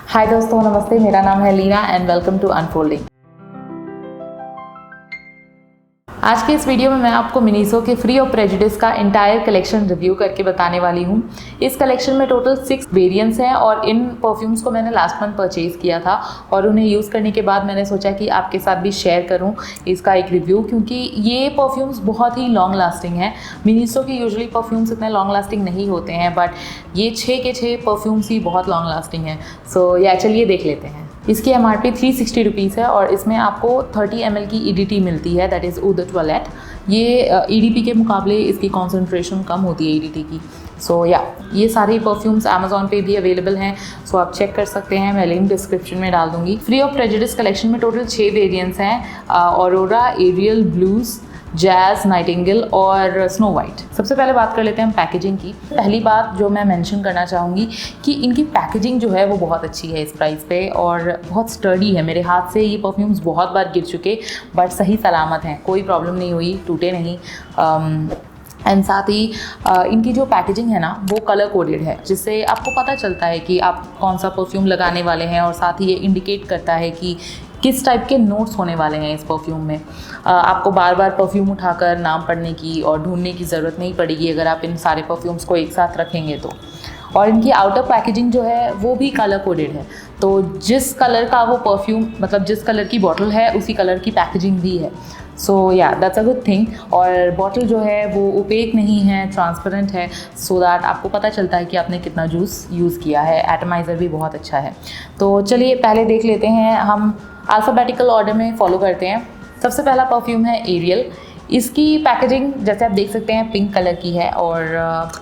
हाय दोस्तों, नमस्ते। मेरा नाम है Leena and welcome to Unfolding. आज के इस वीडियो में मैं आपको मिनीसो के फ्री ऑफ प्रेजुडिस का इंटायर कलेक्शन रिव्यू करके बताने वाली हूँ। इस कलेक्शन में टोटल 6 वेरिएंट्स हैं और इन परफ्यूम्स को मैंने लास्ट मंथ परचेज़ किया था और उन्हें यूज़ करने के बाद मैंने सोचा कि आपके साथ भी शेयर करूँ इसका एक रिव्यू, क्योंकि ये परफ्यूम्स बहुत ही लॉन्ग लास्टिंग हैं। मिनीसो के यूजुअली परफ्यूम्स इतने लॉन्ग लास्टिंग नहीं होते हैं, बट ये 6 के 6 परफ्यूम्स ही बहुत लॉन्ग लास्टिंग हैं। सो या चलिए देख लेते हैं। इसकी MRP 360 रुपीज़ है और इसमें आपको 30 ml की EDT मिलती है, दैट इज़ ऊद टॉयलेट। ये EDP के मुकाबले इसकी कॉन्सेंट्रेशन कम होती है EDT की। सो ये सारे परफ्यूम्स अमेजोन पे भी अवेलेबल हैं, सो आप चेक कर सकते हैं। मैं लिंक डिस्क्रिप्शन में डाल दूँगी। फ्री ऑफ प्रेजुडिस कलेक्शन में टोटल 6 वेरियंट्स हैं, Aurora, Ariel, Blues, Jazz, Nightingale और स्नो वाइट। सबसे पहले बात कर लेते हैं पैकेजिंग की। पहली बात जो मैं मेंशन करना चाहूँगी कि इनकी पैकेजिंग जो है वो बहुत अच्छी है इस प्राइस पे और बहुत स्टर्डी है। मेरे हाथ से ये परफ्यूम्स बहुत बार गिर चुके, बट सही सलामत हैं, कोई प्रॉब्लम नहीं हुई, टूटे नहीं। एंड साथ ही इनकी जो पैकेजिंग है ना वो कलर कोडेड है, जिससे आपको पता चलता है कि आप कौन सा परफ्यूम लगाने वाले हैं और साथ ही ये इंडिकेट करता है कि किस टाइप के नोट्स होने वाले हैं इस परफ्यूम में। आपको बार बार परफ्यूम उठाकर नाम पढ़ने की और ढूंढने की ज़रूरत नहीं पड़ेगी अगर आप इन सारे परफ्यूम्स को एक साथ रखेंगे तो। और इनकी आउटर पैकेजिंग जो है वो भी कलर कोडेड है, तो जिस कलर का वो परफ्यूम मतलब जिस कलर की बॉटल है उसी कलर की पैकेजिंग भी है। सो या दैट्स अ गुड थिंग। और बॉटल जो है वो ओपेक नहीं है, ट्रांसपेरेंट है, सो दैट आपको पता चलता है कि आपने कितना जूस यूज़ किया है। एटमाइज़र भी बहुत अच्छा है। तो चलिए पहले देख लेते हैं, हम अल्फ़ाबेटिकल ऑर्डर में फॉलो करते हैं। सबसे पहला परफ्यूम है एरियल। इसकी पैकेजिंग जैसे आप देख सकते हैं पिंक कलर की है और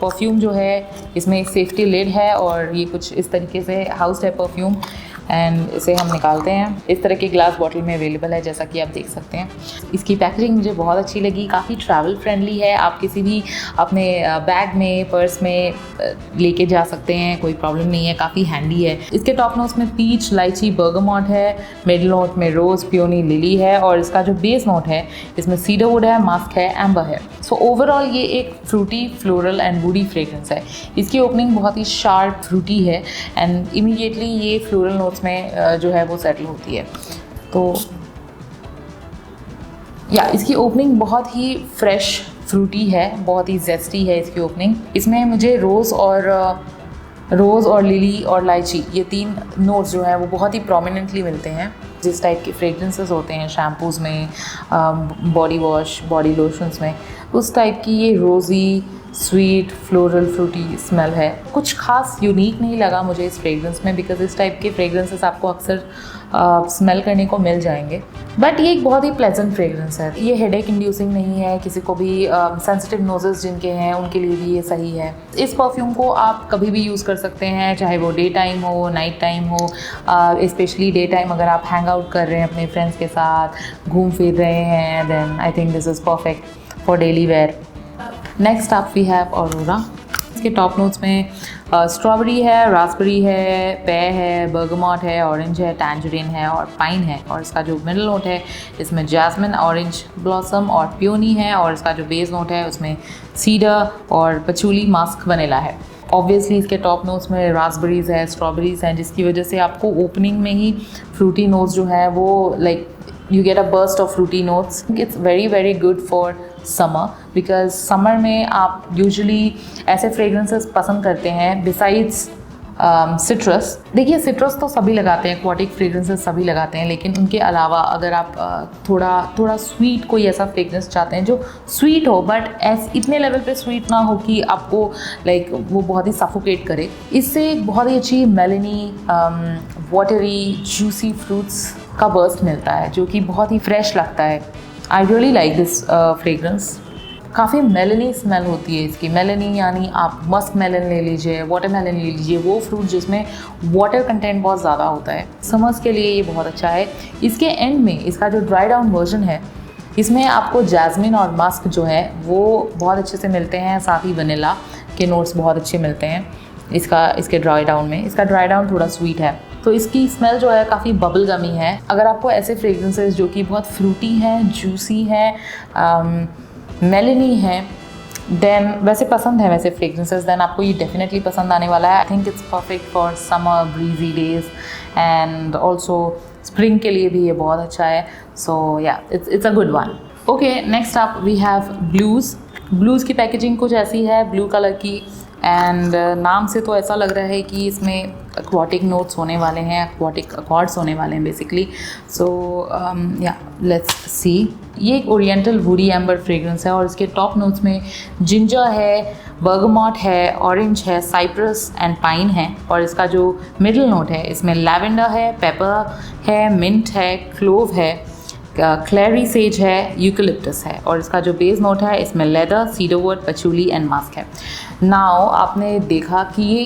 परफ्यूम जो है इसमें सेफ्टी लिड है और ये कुछ इस तरीके से हाउस्ड है परफ्यूम। एंड इसे हम निकालते हैं। इस तरह की ग्लास बॉटल में अवेलेबल है, जैसा कि आप देख सकते हैं। इसकी पैकेजिंग मुझे बहुत अच्छी लगी, काफ़ी ट्रैवल फ्रेंडली है। आप किसी भी अपने बैग में, पर्स में लेके जा सकते हैं, कोई प्रॉब्लम नहीं है, काफ़ी हैंडी है। इसके टॉप नोट्स में पीच, लाइची, बर्गमॉट है, मिडिल नोट में रोज़, पियोनी, लिली है और इसका जो बेस नोट है इसमें सीडरवुड है, मस्क है, एम्बर है। सो ओवरऑल ये एक fruity, floral and woody fragrance है। इसकी ओपनिंग बहुत ही शार्प फ्रूटी है एंड इमीडिएटली ये फ्लोरल नोट्स में जो है वो सेटल होती है। तो इसकी ओपनिंग बहुत ही फ्रेश फ्रूटी है, बहुत ही जेस्टी है इसकी ओपनिंग। इसमें मुझे रोज़ और लिली और लाइची, ये 3 नोट्स जो है वो बहुत ही प्रोमिनेंटली मिलते हैं। जिस टाइप के फ्रेग्रेंसेस होते हैं शैम्पूज़ में, बॉडी वॉश, बॉडी लोशंस में, उस टाइप की ये रोज़ी, स्वीट, फ्लोरल, फ्रूटी स्मेल है। कुछ खास यूनिक नहीं लगा मुझे इस फ्रेग्रेंस में, बिकॉज इस टाइप के फ्रेग्रेंसेस आपको अक्सर स्मेल करने को मिल जाएंगे, बट ये एक बहुत ही प्लेजेंट फ्रेग्रेंस है। ये हेडेक इंड्यूसिंग नहीं है, किसी को भी सेंसिटिव नोजेस जिनके हैं उनके लिए भी ये सही है। इस परफ्यूम को आप कभी भी यूज़ कर सकते हैं, चाहे वो डे टाइम हो, नाइट टाइम हो। स्पेशली डे टाइम अगर आप हैंग आउट कर रहे हैं अपने फ्रेंड्स के साथ, घूम फिर रहे हैं, then I think this is perfect for daily wear. Next up we have Aurora. इसके टॉप नोट्स में स्ट्रॉबेरी है, रास्पबेरी है, पे है, बर्गमॉट है, ऑरेंज है, टैंजरीन है और पाइन है। और इसका जो मिडिल नोट है इसमें जैस्मिन, ऑरेंज ब्लॉसम और पियोनी है और इसका जो बेस नोट है उसमें सीडर और पचूली, मस्क, वनीला है। ऑब्वियसली इसके टॉप नोट्स में रास्पबेरीज़ है, स्ट्रॉबेरीज़ हैं, जिसकी वजह से आपको ओपनिंग में ही फ्रूटी नोट्स जो है वो like you get a burst of fruity notes. It's very good for summer because summer में आप usually ऐसे fragrances पसंद करते हैं besides citrus। देखिए citrus तो सभी लगाते हैं, aquatic fragrances सभी लगाते हैं, लेकिन उनके अलावा अगर आप थोड़ा sweet कोई ऐसा fragrance चाहते हैं जो sweet हो बट इतने लेवल पे sweet ना हो कि आपको like वो बहुत ही suffocate करे, इससे बहुत ही अच्छी melony, watery, juicy fruits का बर्स्ट मिलता है जो कि बहुत ही फ्रेश लगता है। आई रियली लाइक दिस फ्रेग्रेंस। काफ़ी मेलनी स्मेल होती है इसकी। मेलनी यानी आप मस्क मेलन ले लीजिए, वाटरमेलन ले लीजिए, वो फ्रूट जिसमें वाटर कंटेंट बहुत ज़्यादा होता है। समर्स के लिए ये बहुत अच्छा है। इसके एंड में इसका जो ड्राई डाउन वर्जन है इसमें आपको जैस्मिन और मस्क जो है वो बहुत अच्छे से मिलते हैं, साथ ही वनीला के नोट्स बहुत अच्छे मिलते हैं इसके ड्राई डाउन में। इसका ड्राई डाउन थोड़ा स्वीट है, तो इसकी स्मेल जो है काफ़ी बबल गमी है। अगर आपको ऐसे फ्रेग्रेंसेस जो कि बहुत फ्रूटी हैं, जूसी हैं, मेलनी हैं, देन वैसे पसंद है वैसे फ्रेगरेंसेस, देन आपको ये डेफिनेटली पसंद आने वाला है। I think it's perfect for summer breezy days and also spring के लिए भी ये बहुत अच्छा है। So yeah it's a good one. Okay, next up we have Blues. Blues की पैकेजिंग कुछ ऐसी है, ब्लू कलर की, एंड नाम से तो ऐसा लग रहा है कि इसमें एक्वाटिक नोट्स होने वाले हैं, एक्वाटिक अकॉर्ड्स होने वाले हैं बेसिकली। सो या लेट्स सी। ये एक ओरिएंटल वुडी एम्बर फ्रेग्रेंस है और इसके टॉप नोट्स में जिंजर है, बर्गमॉट है, ऑरेंज है, साइप्रस एंड पाइन है। और इसका जो मिडिल नोट है इसमें लैवेंडर है, पेपर है, मिंट है, क्लोव है, क्लेरी सेज है, यूकेलिप्टस है। और इसका जो बेस नोट है इसमें लेदर, सीडरवुड, पचूली एंड मस्क है। नाउ आपने देखा कि ये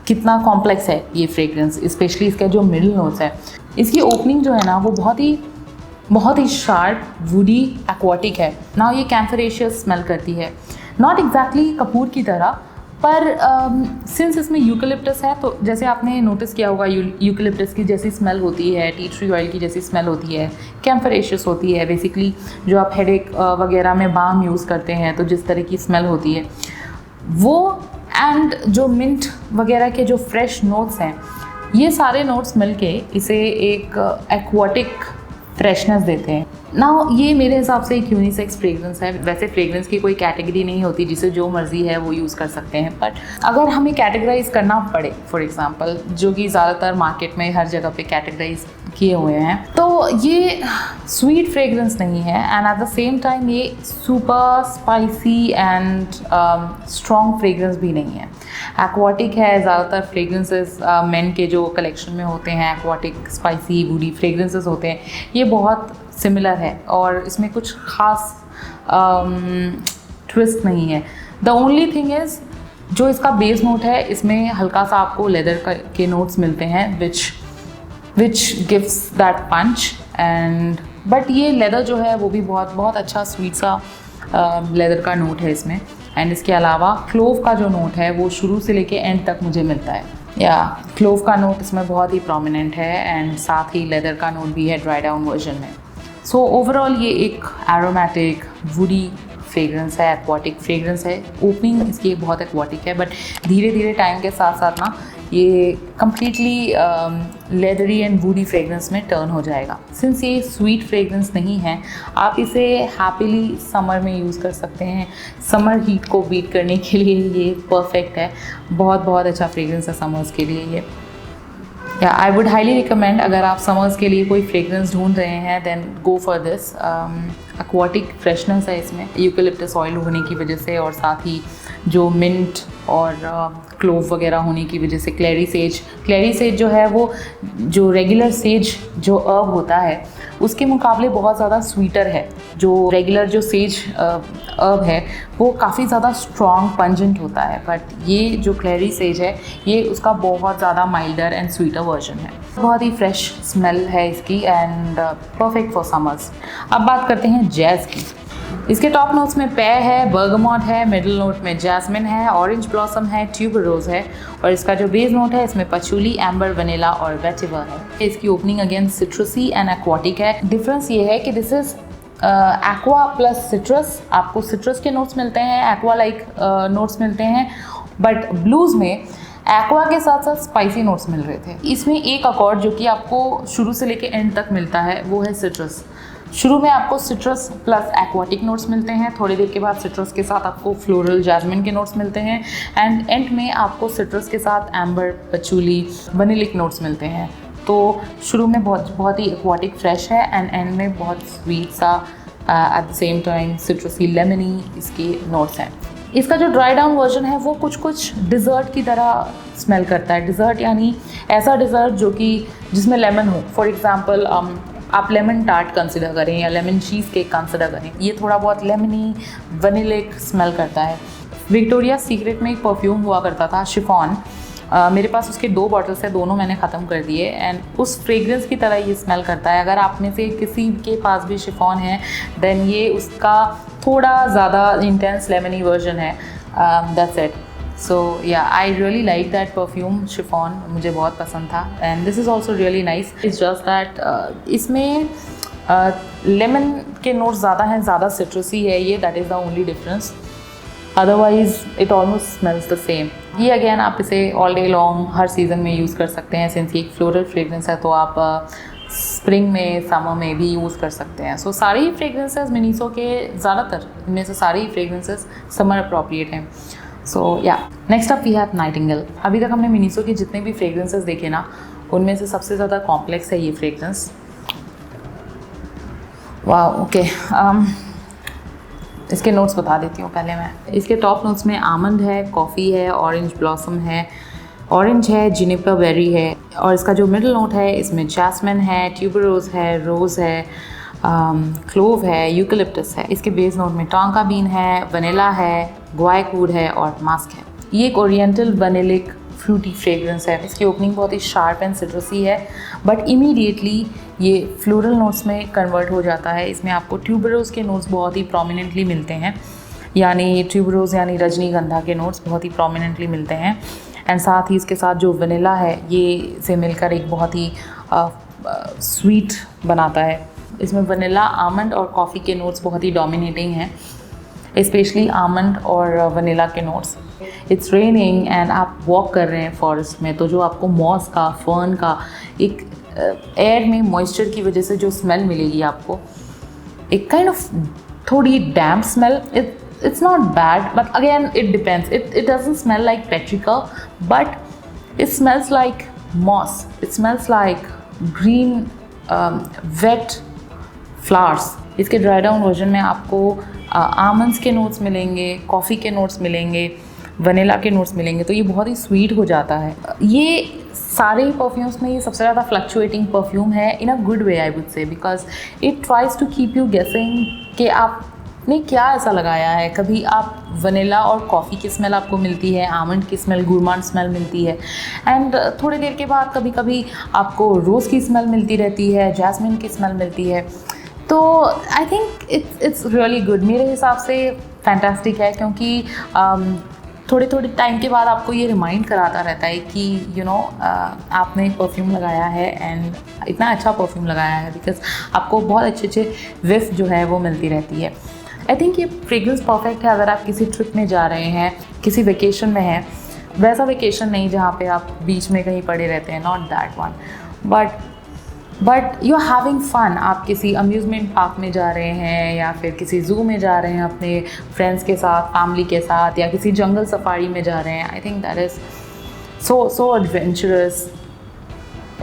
कितना कॉम्प्लेक्स है ये फ्रेग्रेंस, स्पेशली इसका जो मिडिल नोट्स है। इसकी ओपनिंग जो है ना वो बहुत ही शार्प, वुडी, एक्वाटिक है। नाउ ये कैम्फरेशियस स्मेल करती है, नॉट एग्जैक्टली कपूर की तरह, पर सिंस इसमें यूकेलिप्टस है तो जैसे आपने नोटिस किया होगा यूकेलिप्टस की जैसी स्मेल होती है, टी ट्री ऑयल की जैसी स्मेल होती है, कैम्फरेशियस होती है बेसिकली। जो आप हेडेक वगैरह में बाम यूज़ करते हैं तो जिस तरह की स्मेल होती है वो, एंड जो मिंट वगैरह के जो फ्रेश नोट्स हैं, ये सारे नोट्स मिलके इसे एक एक्वाटिक फ्रेशनेस देते हैं। नाउ ये मेरे हिसाब से एक यूनिसेक्स फ्रेग्रेंस है। वैसे फ्रेग्रेंस की कोई कैटेगरी नहीं होती, जिसे जो मर्जी है वो यूज़ कर सकते हैं, बट अगर हमें कैटेगराइज करना पड़े, फॉर एग्जांपल, जो कि ज़्यादातर मार्केट में हर जगह पे कैटेगराइज किए हुए हैं, तो ये स्वीट फ्रेग्रेंस नहीं है and at the same time ये super spicy and strong fragrance भी नहीं है। एक्वाटिक है। ज़्यादातर फ्रेग्रेंसेस मेन के जो कलेक्शन में होते हैं, एक्वाटिक स्पाइसी वुडी फ्रेग्रेंसेस होते हैं, ये बहुत सिमिलर है और इसमें कुछ खास ट्विस्ट नहीं है। द ओनली थिंग इज़ जो इसका बेस नोट है इसमें हल्का सा आपको लेदर के नोट्स मिलते हैं which gives that punch and but ये लेदर जो है वो भी बहुत अच्छा स्वीट सा लेदर का नोट है इसमें। एंड इसके अलावा क्लोव का जो नोट है वो शुरू से लेके एंड तक मुझे मिलता है, या क्लोव का नोट इसमें बहुत ही प्रोमिनेंट है एंड साथ ही लेदर का नोट भी है ड्राई डाउन वर्जन में। सो ओवरऑल ये एक एरोमेटिक वुडी फ्रेग्रेंस है, एक्वाटिक फ्रेग्रेंस है। ओपनिंग इसकी बहुत एक्वाटिक है बट धीरे धीरे टाइम के साथ साथ ना ये completely leathery and woody fragrance में टर्न हो जाएगा। सिंस ये स्वीट फ्रेग्रेंस नहीं है, आप इसे हैप्पीली समर में यूज़ कर सकते हैं। समर हीट को बीट करने के लिए ये परफेक्ट है। बहुत अच्छा फ्रेग्रेंस है समर्स के लिए ये। या आई वुड हाईली रिकमेंड, अगर आप समर्स के लिए कोई फ्रेग्रेंस ढूंढ रहे हैं then go for this. Aquatic freshness है इसमें यूकेलिप्टस ऑयल होने की वजह से, और साथ ही जो मिंट और क्लोव वगैरह होने की वजह से। क्लेरी सेज जो है वो जो रेगुलर सेज जो अर्ब होता है उसके मुकाबले बहुत ज़्यादा स्वीटर है। जो रेगुलर जो सेज अर्ब है वो काफ़ी ज़्यादा स्ट्रॉन्ग पंजेंट होता है, बट ये जो क्लेरी सेज है ये उसका बहुत ज़्यादा माइल्डर एंड स्वीटर वर्जन है। बहुत ही फ्रेश स्मेल है इसकी एंड परफेक्ट फॉर समर्स। अब बात करते हैं जैज़ की। इसके टॉप नोट्स में पे है, बर्गमॉट है, मिडिल नोट में जैस्मिन है, ऑरेंज ब्लॉसम है, ट्यूबरोज है, और इसका जो बेस नोट है इसमें पचूली, एम्बर, वनीला और वेटिवर है। इसकी ओपनिंग अगेन सिट्रसी एंड एक्वाटिक है। डिफरेंस ये है कि this is aqua plus citrus. आपको सिट्रस के नोट्स मिलते हैं, एक्वा लाइक नोट्स मिलते हैं, बट ब्लूज़ में एक्वा के साथ साथ स्पाइसी नोट्स मिल रहे थे। इसमें एक अकॉर्ड जो कि आपको शुरू से लेके एंड तक मिलता है वो है सिट्रस। शुरू में आपको सिट्रस प्लस एक्वाटिक नोट्स मिलते हैं, थोड़ी देर के बाद सिट्रस के साथ आपको फ्लोरल जैस्मिन के नोट्स मिलते हैं, एंड एंड में आपको सिट्रस के साथ एम्बर, पचूली, वनीलिक नोट्स मिलते हैं। तो शुरू में बहुत ही एक्वाटिक फ्रेश है एंड एंड में बहुत स्वीट सा eight the same time सिट्रसी lemony इसके नोट्स हैं। इसका जो ड्राई डाउन वर्जन है वो कुछ डिज़र्ट की तरह स्मेल करता है। डिज़र्ट यानी ऐसा डिज़र्ट जो कि जिसमें लेमन हो। फॉर एग्ज़ाम्पल आप लेमन टार्ट कंसिडर करें या लेमन चीज़ केक कंसिडर करें, ये थोड़ा बहुत लेमनी वनीलिक स्मेल करता है। विक्टोरिया सीक्रेट में एक परफ्यूम हुआ करता था शिफॉन, मेरे पास उसके 2 बॉटल्स है, दोनों मैंने ख़त्म कर दिए, एंड उस फ्रेग्रेंस की तरह ये स्मेल करता है। अगर आप में से किसी के पास भी शिफॉन है देन ये उसका थोड़ा ज़्यादा इंटेंस लेमनी वर्जन है। That's it. So yeah I really like that perfume chiffon, मुझे बहुत पसंद था and this is also really nice. It's just that इसमें लेमन के नोट्स ज़्यादा हैं, ज़्यादा सिट्रसी है ये, that is the only difference. Otherwise it almost smells the same. ये अगेन आप इसे ऑल डे लॉन्ग हर सीज़न में यूज़ कर सकते हैं। सिंस ये एक फ्लोरल फ्रेगरेंस है तो आप स्प्रिंग में, समर में भी यूज़ कर सकते हैं। सो सारे ही फ्रेगरेंसेस मिनीसो के, ज़्यादातर इनमें से सारे ही फ्रेगरेंसेस समर अप्रोप्रिएट हैं। So yeah next up we have Nightingale. अभी तक हमने मिनीसो के जितने भी फ्रेगरेंसेस देखे ना, उनमें से सबसे ज़्यादा कॉम्प्लेक्स है ये फ्रेगरेंस। वाह, ओके। इसके नोट्स बता देती हूँ पहले मैं। इसके टॉप नोट्स में आमंड है, कॉफ़ी है, ऑरेंज ब्लॉसम है, ऑरेंज है, जिनिपर बेरी है, और इसका जो मिडिल नोट है इसमें जैस्मिन है, ट्यूबरोज है, रोज़ है, क्लोव है, यूकलिप्टस है। इसके बेस नोट में टोंका बीन है, वनीला है, ग्वाइक वुड है और मास्क है। ये एक ओरिएंटल वनीलिक फ्रूटी फ्रेग्रेंस है। इसकी ओपनिंग बहुत ही शार्प एंड सिट्रसी है, बट इमीडिएटली ये फ्लोरल नोट्स में कन्वर्ट हो जाता है। इसमें आपको ट्यूबरोज के नोट्स बहुत ही प्रोमिनेंटली मिलते हैं, यानी ट्यूबरोज यानी रजनीगंधा के नोट्स बहुत ही प्रोमिनेंटली मिलते हैं। एंड साथ ही इसके साथ जो वनीला है ये से मिलकर एक बहुत ही स्वीट बनाता है। इसमें वनीला, आमंड और कॉफ़ी के नोट्स बहुत ही डोमिनेटिंग हैं, स्पेशली आमंड और वनीला के नोट्स। इट्स रेनिंग एंड आप वॉक कर रहे हैं फॉरेस्ट में, तो जो आपको मॉस का, फर्न का एक एयर में मॉइस्चर की वजह से जो स्मेल मिलेगी आपको, एक काइंड ऑफ थोड़ी डैम्प smell. It's not bad, but again it depends. It doesn't smell like petrichor, but it smells like moss. It smells like green wet flowers. इसके ड्राई डाउन वर्जन में आपको आमंड्स के notes मिलेंगे, coffee के notes मिलेंगे, vanilla के notes मिलेंगे, तो ये बहुत ही स्वीट हो जाता है। ये सारे ही परफ्यूम्स में ये सबसे ज़्यादा फ्लक्चुएटिंग परफ्यूम है in a good way I would say, because it tries to keep you guessing कि आपने क्या ऐसा लगाया है। कभी आप वनीला और कॉफ़ी की स्मेल आपको मिलती है, आमंड की स्मेल, गुरमांड स्मेल मिलती है, एंड थोड़ी देर के बाद कभी कभी आपको रोज़ की स्मेल मिलती रहती है, जैस्मिन की स्मेल मिलती है। तो आई थिंक इट्स रियली गुड। मेरे हिसाब से फैंटास्टिक है, क्योंकि थोड़े थोड़े टाइम के बाद आपको ये रिमाइंड कराता रहता है कि यू नो आपने परफ्यूम लगाया है एंड इतना अच्छा परफ्यूम लगाया है, बिकॉज आपको बहुत अच्छे अच्छे विफ जो है वो मिलती रहती है। आई थिंक ये फ्रेग्रेंस परफेक्ट है अगर आप किसी ट्रिप में जा रहे हैं, किसी वेकेशन में हैं। वैसा वेकेशन नहीं जहाँ पे आप बीच में कहीं पड़े रहते हैं, not that one, but you are having fun. आप किसी अम्यूज़मेंट पार्क में जा रहे हैं या फिर किसी ज़ू में जा रहे हैं अपने फ्रेंड्स के साथ, फैमिली के साथ, या किसी जंगल सफारी में जा रहे हैं। I think that is so adventurous,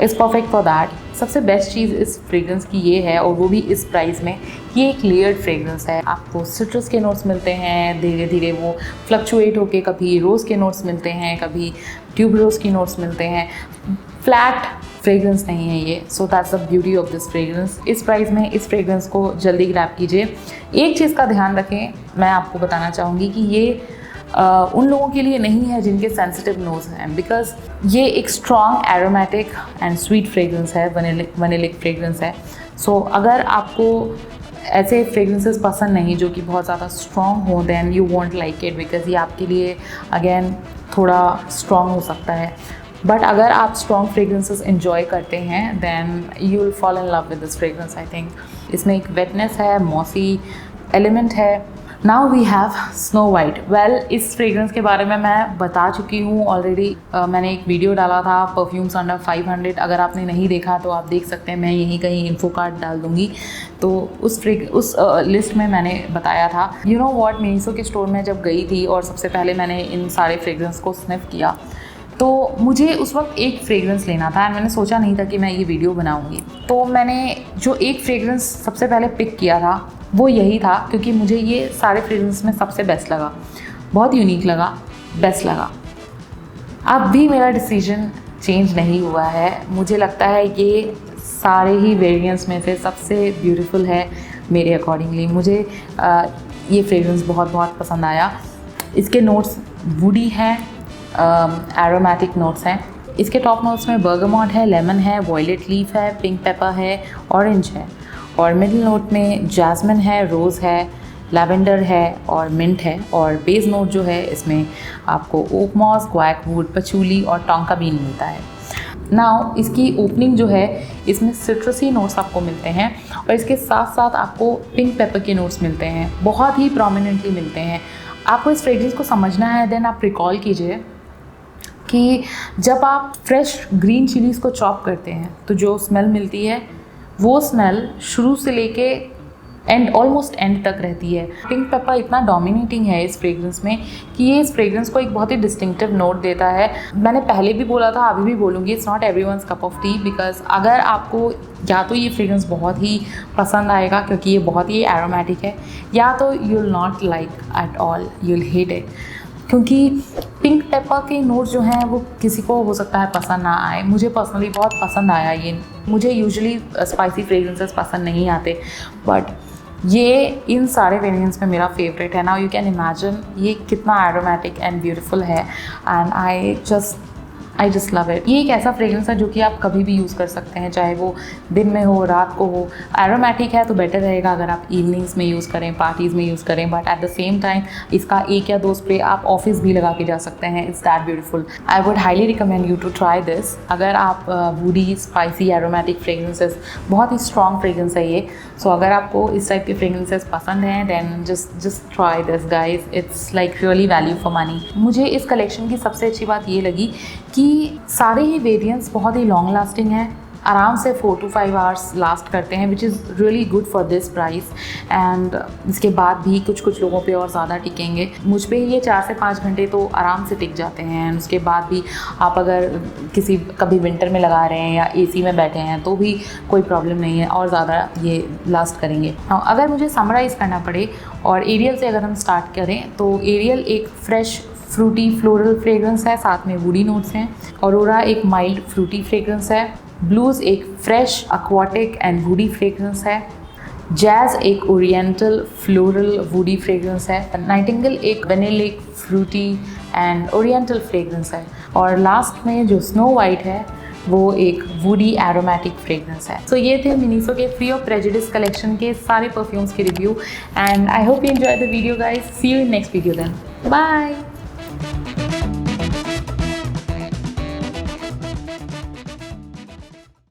is perfect for that. सबसे बेस्ट चीज़ इस फ्रेग्रेंस की ये है, और वो भी इस प्राइस में, कि ये एक लेयर्ड फ्रेग्रेंस है। आपको सिट्रस के नोट्स मिलते हैं, धीरे धीरे वो फ्लक्चुएट होके कभी रोज़ के नोट्स मिलते हैं, कभी ट्यूबरोज की नोट्स मिलते हैं। फ्लैट फ्रेग्रेंस नहीं है ये। So that's the beauty of this fragrance. इस प्राइस में इस फ्रेग्रेंस को जल्दी ग्रैब कीजिए। एक चीज़ का ध्यान रखें, मैं आपको बताना चाहूँगी कि ये उन लोगों के लिए नहीं है जिनके सेंसिटिव नोज हैं, बिकॉज ये एक strong aromatic and sweet fragrance है, वनीलिक फ्रेग्रेंस है। सो अगर आपको ऐसे फ्रेग्रेंसेस पसंद नहीं जो कि बहुत ज़्यादा स्ट्रॉन्ग हो, then you won't like it, because ये आपके लिए अगेन थोड़ा स्ट्रॉन्ग हो सकता है। बट अगर आप स्ट्रॉन्ग फ्रेग्रेंसेस इन्जॉय करते हैं, then you will fall in love with this fragrance. I think इसमें एक वेटनेस है, मॉसी एलिमेंट है। Now we have Snow White. Well, इस फ्रेग्रेंस के बारे में मैं बता चुकी हूँ ऑलरेडी। मैंने एक वीडियो डाला था परफ्यूम्स अंडर 500। अगर आपने नहीं देखा तो आप देख सकते हैं, मैं यहीं कहीं इन्फो कार्ड डाल दूँगी। तो उस लिस्ट में मैंने बताया था। यू नो वॉट, मिनीसो के स्टोर में जब गई थी और सबसे पहले मैंने इन सारे फ्रेग्रेंस को स्निफ किया, तो मुझे उस वक्त एक फ्रेग्रेंस लेना था एंड मैंने सोचा नहीं था कि मैं ये वीडियो बनाऊंगी। तो मैंने जो एक फ्रेग्रेंस सबसे पहले पिक किया था वो यही था, क्योंकि मुझे ये सारे फ्रेग्रेंस में सबसे बेस्ट लगा, बहुत यूनिक लगा, बेस्ट लगा। अब भी मेरा डिसीजन चेंज नहीं हुआ है। मुझे लगता है ये सारे ही वेरिएंट्स में से सबसे ब्यूटीफुल है मेरे अकॉर्डिंगली। मुझे ये फ्रेग्रेंस बहुत बहुत पसंद आया। इसके नोट्स वुडी हैं, एरोमेटिक नोट्स हैं। इसके टॉप नोट्स में बर्गमॉट है, लेमन है, वॉयलेट लीफ है, पिंक पेपर है, ऑरेंज है, और मिडिल नोट में जैस्मिन है, रोज़ है, लैवेंडर है और मिंट है। और बेस नोट जो है इसमें आपको ओक मॉस, ग्वाइक वुड, पचूली और टोंका बीन मिलता है। नाउ इसकी ओपनिंग जो है, इसमें सिट्रसी नोट्स आपको मिलते हैं और इसके साथ साथ आपको पिंक पेपर के नोट्स मिलते हैं, बहुत ही प्रोमिनेंटली मिलते हैं। आपको इस फ्रेग्रेंस को समझना है, देन आप रिकॉल कीजिए कि जब आप फ्रेश ग्रीन चिलीज़ को चॉप करते हैं तो जो स्मेल मिलती है वो स्मेल शुरू से लेके ऑलमोस्ट एंड तक रहती है। पिंक पेपर इतना डोमिनेटिंग है इस फ्रेग्रेंस में कि ये इस फ्रेग्रेंस को एक बहुत ही डिस्टिंक्टिव नोट देता है। मैंने पहले भी बोला था, अभी भी बोलूँगी, it's not everyone's cup of T, because अगर आपको या तो ये फ्रेग्रेंस बहुत ही पसंद आएगा क्योंकि ये बहुत ही एरोमेटिक है, या तो you will not like at all, you will hate it, क्योंकि पिंक पेपर के नोट जो हैं वो किसी को हो सकता है पसंद ना आए। मुझे पर्सनली बहुत पसंद आया ये। मुझे यूजुअली स्पाइसी फ्रेग्रेंसेस पसंद नहीं आते, बट ये इन सारे वेरिएंट्स में मेरा फेवरेट है। नाउ यू कैन इमेजिन ये कितना एरोमेटिक एंड ब्यूटीफुल है, and I just love it. ये एक ऐसा फ्रेग्रेंस है जो कि आप कभी भी यूज़ कर सकते हैं, चाहे वो दिन में हो, रात को हो। एरोमेटिक है तो बेटर रहेगा अगर आप इवनिंग्स में यूज़ करें, पार्टीज़ में यूज़ करें, but at the same time इसका 1 या 2 स्प्रे आप ऑफिस भी लगा के जा सकते हैं। It's that beautiful. I would highly recommend you to try this. अगर आप वुडी स्पाइसी एरोमेटिक फ्रेग्रेंसेस, बहुत ही स्ट्रॉन्ग फ्रेग्रेंस है ये, सो अगर आपको इस टाइप के फ्रेग्रेंसेस पसंद हैं then just try this guys. It's like really value for money. मुझे इस कलेक्शन की सबसे अच्छी बात ये लगी कि सारे ही वेरिएंट्स बहुत ही लॉन्ग लास्टिंग हैं, आराम से 4 to 5 आवर्स लास्ट करते हैं, which is really good for this price. And इसके बाद भी कुछ लोगों पे और ज़्यादा टिकेंगे। मुझ पे ये 4 से 5 घंटे तो आराम से टिक जाते हैं। एंड उसके बाद भी आप अगर कभी विंटर में लगा रहे हैं या AC में बैठे हैं तो भी कोई प्रॉब्लम नहीं है, और ज़्यादा ये लास्ट करेंगे। अगर मुझे समराइज़ करना पड़े और एरियल से अगर हम स्टार्ट करें तो एरियल एक फ्रेश फ्रूटी फ्लोरल फ्रेग्रेंस है, साथ में वुडी नोट्स हैं। ऑरोरा एक माइल्ड फ्रूटी फ्रेग्रेंस है। ब्लूज़ एक fresh aquatic and woody fragrance है। जैज़ एक ओरिएंटल फ्लोरल वुडी फ्रेग्रेंस है। नाइटिंगेल एक वेनिलिक फ्रूटी एंड ओरिएंटल फ्रेग्रेंस है। और लास्ट में जो स्नो वाइट है वो एक वुडी एरोमेटिक फ्रेग्रेंस है। सो ये थे मिनीसो के फ्री ऑफ प्रेजुडिस कलेक्शन के सारे परफ्यूम्स के review, and I hope you enjoy the video guys. See you in next video then, bye.